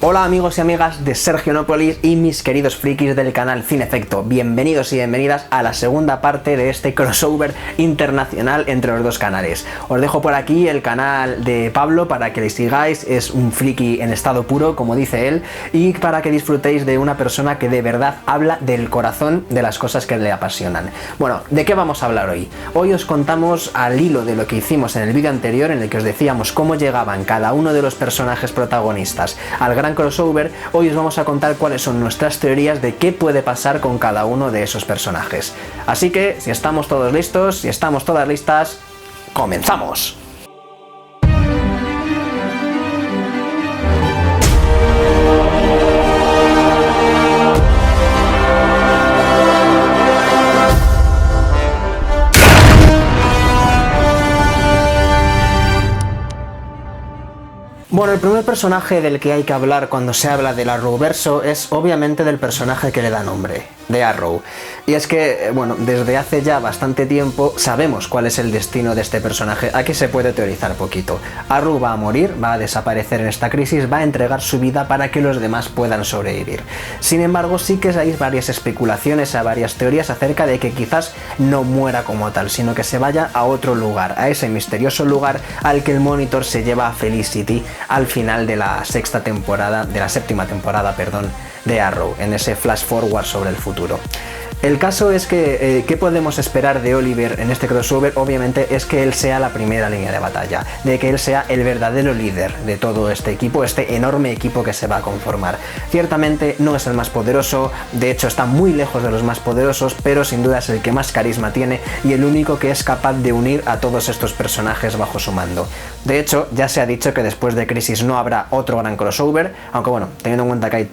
Hola amigos y amigas de Sergionópolis y mis queridos frikis del canal Cinefecto, bienvenidos y bienvenidas a la segunda parte de este crossover internacional entre los dos canales. Os dejo por aquí el canal de Pablo para que le sigáis, es un friki en estado puro, como dice él, y para que disfrutéis de una persona que de verdad habla del corazón de las cosas que le apasionan. Bueno, ¿de qué vamos a hablar hoy? Hoy os contamos al hilo de lo que hicimos en el vídeo anterior, en el que os decíamos cómo llegaban cada uno de los personajes protagonistas al gran crossover. Hoy os vamos a contar cuáles son nuestras teorías de qué puede pasar con cada uno de esos personajes. Así que, si estamos todos listos, si estamos todas listas, ¡comenzamos! Bueno, el primer personaje del que hay que hablar cuando se habla del Arrowverso es obviamente del personaje que le da nombre, de Arrow. Y es que, bueno, desde hace ya bastante tiempo sabemos cuál es el destino de este personaje. Aquí se puede teorizar poquito. Arrow va a morir, va a desaparecer en esta crisis, va a entregar su vida para que los demás puedan sobrevivir. Sin embargo, sí que hay varias especulaciones, varias teorías acerca de que quizás no muera como tal, sino que se vaya a otro lugar, a ese misterioso lugar al que el Monitor se lleva a Felicity al final de la séptima temporada, de Arrow, en ese flash forward sobre el futuro. El caso es que, ¿qué podemos esperar de Oliver en este crossover? Obviamente es que él sea la primera línea de batalla, de que él sea el verdadero líder de todo este equipo, este enorme equipo que se va a conformar. Ciertamente no es el más poderoso, de hecho está muy lejos de los más poderosos, pero sin duda es el que más carisma tiene y el único que es capaz de unir a todos estos personajes bajo su mando. De hecho, ya se ha dicho que después de Crisis no habrá otro gran crossover, aunque bueno, teniendo en cuenta que hay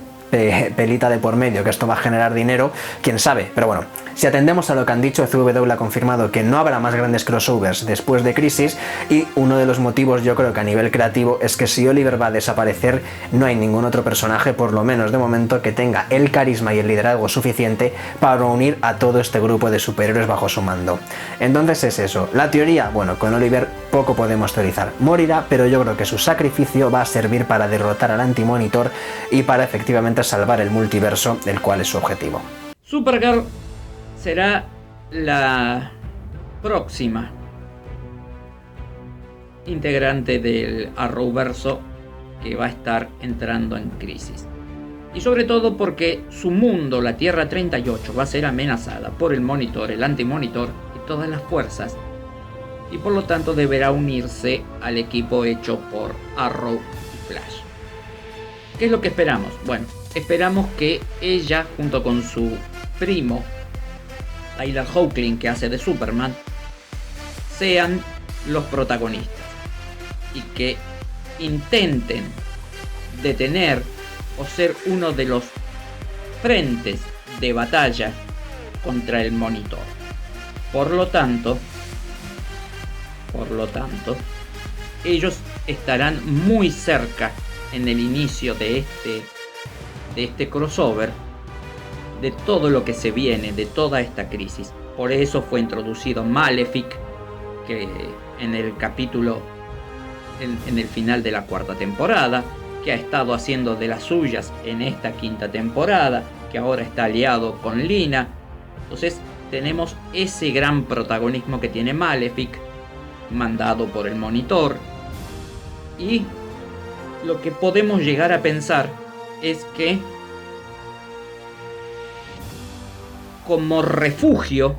pelita de por medio, que esto va a generar dinero, quién sabe, pero bueno, si atendemos a lo que han dicho, CW ha confirmado que no habrá más grandes crossovers después de Crisis, y uno de los motivos, yo creo que a nivel creativo, es que si Oliver va a desaparecer, no hay ningún otro personaje, por lo menos de momento, que tenga el carisma y el liderazgo suficiente para unir a todo este grupo de superhéroes bajo su mando. Entonces es eso, la teoría, bueno, con Oliver poco podemos teorizar, morirá, pero yo creo que su sacrificio va a servir para derrotar al Anti-Monitor y para efectivamente salvar el multiverso, del cual es su objetivo. Supergirl será la próxima integrante del Arrowverso que va a estar entrando en crisis. Y sobre todo porque su mundo, la Tierra 38, va a ser amenazada por el Monitor, el Anti-Monitor y todas las fuerzas. Y por lo tanto deberá unirse al equipo hecho por Arrow y Flash. ¿Qué es lo que esperamos? Bueno, esperamos que ella, junto con su primo, Tyler Hoechlin, que hace de Superman, sean los protagonistas y que intenten detener o ser uno de los frentes de batalla contra el Monitor. Por lo tanto, ellos estarán muy cerca en el inicio de este crossover, de todo lo que se viene, de toda esta crisis. Por eso fue introducido Malefic, que en el capítulo, en el final de la cuarta temporada, que ha estado haciendo de las suyas en esta quinta temporada, que ahora está aliado con Lina. Entonces tenemos ese gran protagonismo que tiene Malefic, mandado por el Monitor. Y lo que podemos llegar a pensar es que como refugio,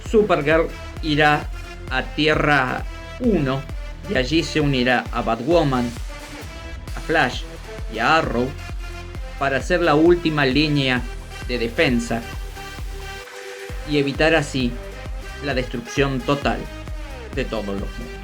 Supergirl irá a Tierra 1 y allí se unirá a Batwoman, a Flash y a Arrow para hacer la última línea de defensa y evitar así la destrucción total de todos los mundos.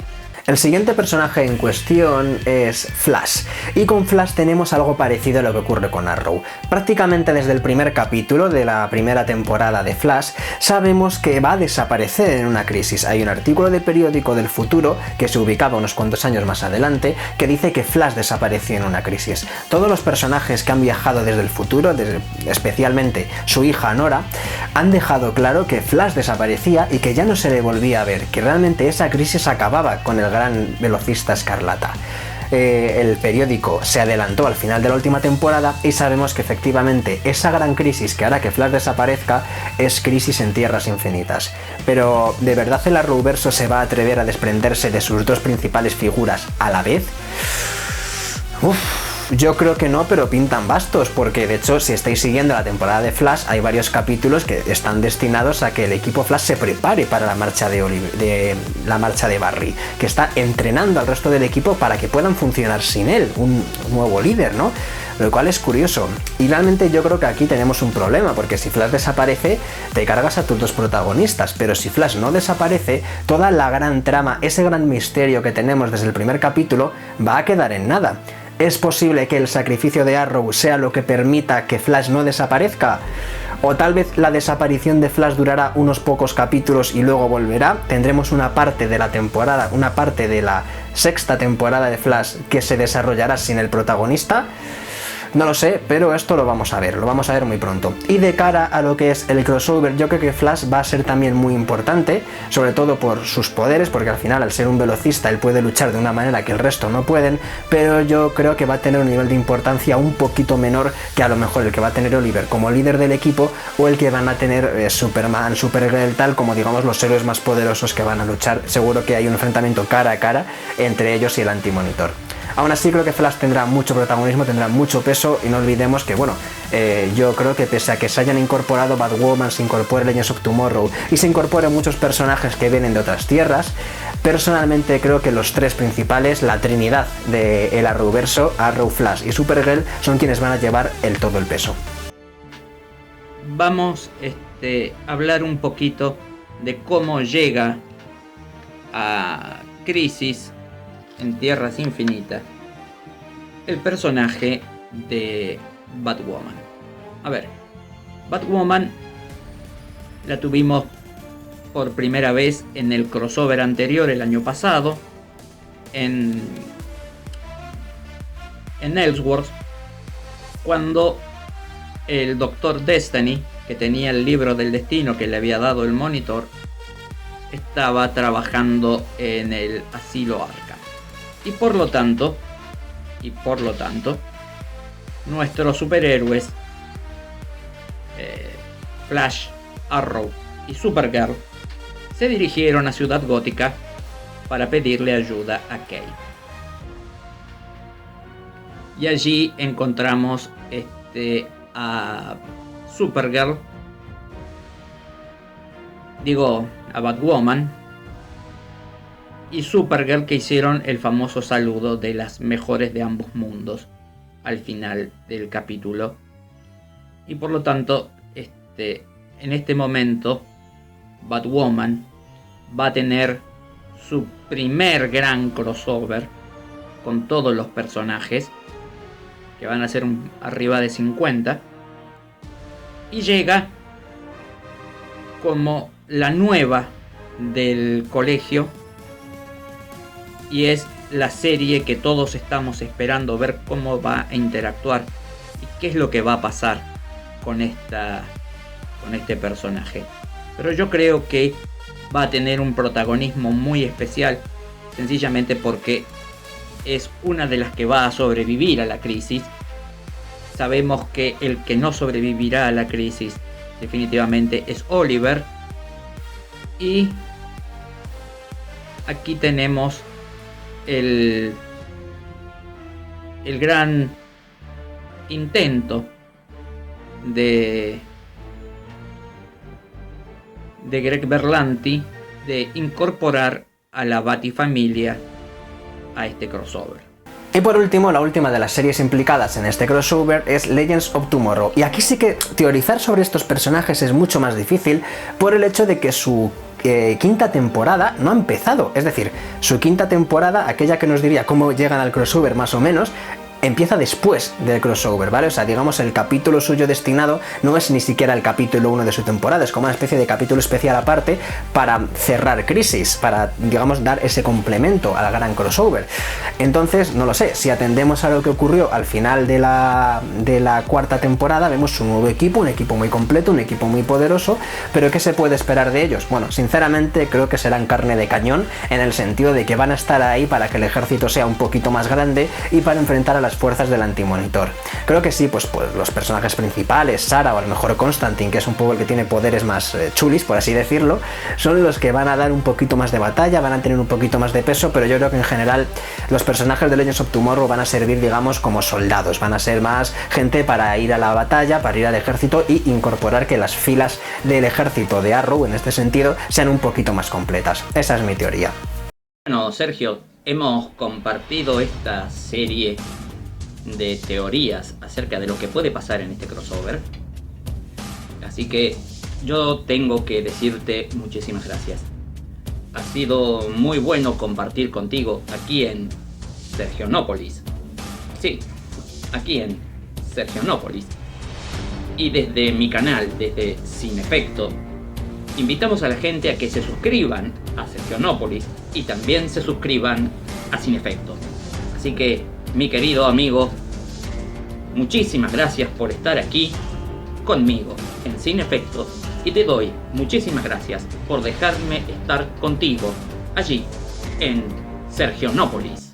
El siguiente personaje en cuestión es Flash, y con Flash tenemos algo parecido a lo que ocurre con Arrow. Prácticamente desde el primer capítulo de la primera temporada de Flash sabemos que va a desaparecer en una crisis. Hay un artículo de periódico del futuro que se ubicaba unos cuantos años más adelante que dice que Flash desapareció en una crisis. Todos los personajes que han viajado desde el futuro, especialmente su hija Nora, han dejado claro que Flash desaparecía y que ya no se le volvía a ver, que realmente esa crisis acababa con el gran velocista Escarlata. el periódico se adelantó al final de la última temporada y sabemos que efectivamente esa gran crisis que hará que Flash desaparezca es Crisis en Tierras Infinitas. Pero ¿de verdad el Arrowverso se va a atrever a desprenderse de sus dos principales figuras a la vez? Yo creo que no, pero pintan bastos, porque de hecho si estáis siguiendo la temporada de Flash hay varios capítulos que están destinados a que el equipo Flash se prepare para la marcha de Barry, que está entrenando al resto del equipo para que puedan funcionar sin él, un nuevo líder, ¿no? Lo cual es curioso. Y realmente yo creo que aquí tenemos un problema, porque si Flash desaparece, te cargas a tus dos protagonistas, pero si Flash no desaparece, toda la gran trama, ese gran misterio que tenemos desde el primer capítulo, va a quedar en nada. ¿Es posible que el sacrificio de Arrow sea lo que permita que Flash no desaparezca? ¿O tal vez la desaparición de Flash durará unos pocos capítulos y luego volverá? ¿Tendremos una parte de la temporada, una parte de la sexta temporada de Flash que se desarrollará sin el protagonista? No lo sé, pero esto lo vamos a ver muy pronto. Y de cara a lo que es el crossover, yo creo que Flash va a ser también muy importante, sobre todo por sus poderes, porque al final al ser un velocista él puede luchar de una manera que el resto no pueden, pero yo creo que va a tener un nivel de importancia un poquito menor que a lo mejor el que va a tener Oliver como líder del equipo o el que van a tener Superman, Supergirl, tal como digamos los héroes más poderosos que van a luchar. Seguro que hay un enfrentamiento cara a cara entre ellos y el Antimonitor. Aún así creo que Flash tendrá mucho protagonismo, tendrá mucho peso y no olvidemos que, bueno, yo creo que pese a que se hayan incorporado Batwoman, se incorpore Legends of Tomorrow y se incorporen muchos personajes que vienen de otras tierras, personalmente creo que los tres principales, la trinidad del Arrowverso, Arrow, Flash y Supergirl, son quienes van a llevar todo el peso. Vamos a hablar un poquito de cómo llega a Crisis en Tierras Infinitas el personaje de Batwoman. A ver, Batwoman la tuvimos por primera vez en el crossover anterior el año pasado en Elseworlds, cuando el Doctor Destiny, que tenía el libro del destino que le había dado el Monitor, estaba trabajando en el asilo Arkham. Y por lo tanto, nuestros superhéroes Flash, Arrow y Supergirl se dirigieron a Ciudad Gótica para pedirle ayuda a Kate. Y allí encontramos a Supergirl, a Batwoman y Supergirl, que hicieron el famoso saludo de las mejores de ambos mundos al final del capítulo. Y por lo tanto, en este momento Batwoman va a tener su primer gran crossover con todos los personajes, que van a ser arriba de 50, y llega como la nueva del colegio, y es la serie que todos estamos esperando ver cómo va a interactuar y qué es lo que va a pasar con este personaje. Pero yo creo que va a tener un protagonismo muy especial, sencillamente porque es una de las que va a sobrevivir a la crisis. Sabemos que el que no sobrevivirá a la crisis definitivamente es Oliver, y aquí tenemos el gran intento de Greg Berlanti de incorporar a la Batifamilia a este crossover. Y por último, la última de las series implicadas en este crossover es Legends of Tomorrow. Y aquí sí que teorizar sobre estos personajes es mucho más difícil por el hecho de que su quinta temporada no ha empezado. Es decir, su quinta temporada, aquella que nos diría cómo llegan al crossover más o menos, empieza después del crossover, ¿vale? O sea, digamos, el capítulo suyo destinado no es ni siquiera el capítulo 1 de su temporada, es como una especie de capítulo especial aparte para cerrar Crisis, para, digamos, dar ese complemento al gran crossover. Entonces, no lo sé, si atendemos a lo que ocurrió al final de la cuarta temporada, vemos un nuevo equipo, un equipo muy completo, un equipo muy poderoso, pero ¿qué se puede esperar de ellos? Bueno, sinceramente creo que serán carne de cañón, en el sentido de que van a estar ahí para que el ejército sea un poquito más grande y para enfrentar a las fuerzas del Antimonitor. Creo que sí, pues los personajes principales, Sarah o a lo mejor Constantine, que es un poco el que tiene poderes más chulis, por así decirlo, son los que van a dar un poquito más de batalla, van a tener un poquito más de peso, pero yo creo que en general los personajes de Legends of Tomorrow van a servir, digamos, como soldados, van a ser más gente para ir a la batalla, para ir al ejército y incorporar que las filas del ejército de Arrow, en este sentido, sean un poquito más completas. Esa es mi teoría. Bueno, Sergio, hemos compartido esta serie de teorías acerca de lo que puede pasar en este crossover. Así que yo tengo que decirte muchísimas gracias. Ha sido muy bueno compartir contigo aquí en Sergionópolis. Sí, aquí en Sergionópolis. Y desde mi canal, desde Sin Efecto, invitamos a la gente a que se suscriban a Sergionópolis y también se suscriban a Sin Efecto. Así que, mi querido amigo, muchísimas gracias por estar aquí conmigo en Sin Efecto y te doy muchísimas gracias por dejarme estar contigo allí en Sergionópolis.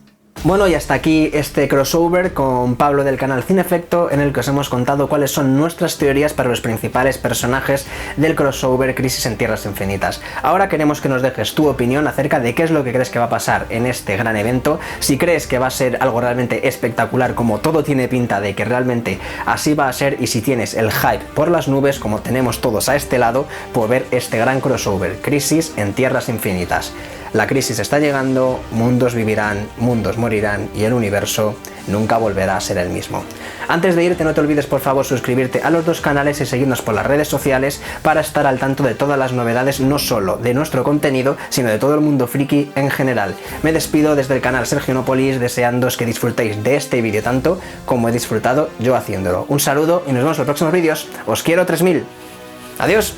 Bueno, y hasta aquí este crossover con Pablo del canal Sin Efecto, en el que os hemos contado cuáles son nuestras teorías para los principales personajes del crossover Crisis en Tierras Infinitas. Ahora queremos que nos dejes tu opinión acerca de qué es lo que crees que va a pasar en este gran evento, si crees que va a ser algo realmente espectacular, como todo tiene pinta de que realmente así va a ser, y si tienes el hype por las nubes, como tenemos todos a este lado, por ver este gran crossover Crisis en Tierras Infinitas. La crisis está llegando, mundos vivirán, mundos morirán y el universo nunca volverá a ser el mismo. Antes de irte, no te olvides por favor suscribirte a los dos canales y seguirnos por las redes sociales para estar al tanto de todas las novedades, no solo de nuestro contenido, sino de todo el mundo friki en general. Me despido desde el canal Sergionópolis, deseándoos que disfrutéis de este vídeo tanto como he disfrutado yo haciéndolo. Un saludo y nos vemos en los próximos vídeos. Os quiero 3000. Adiós.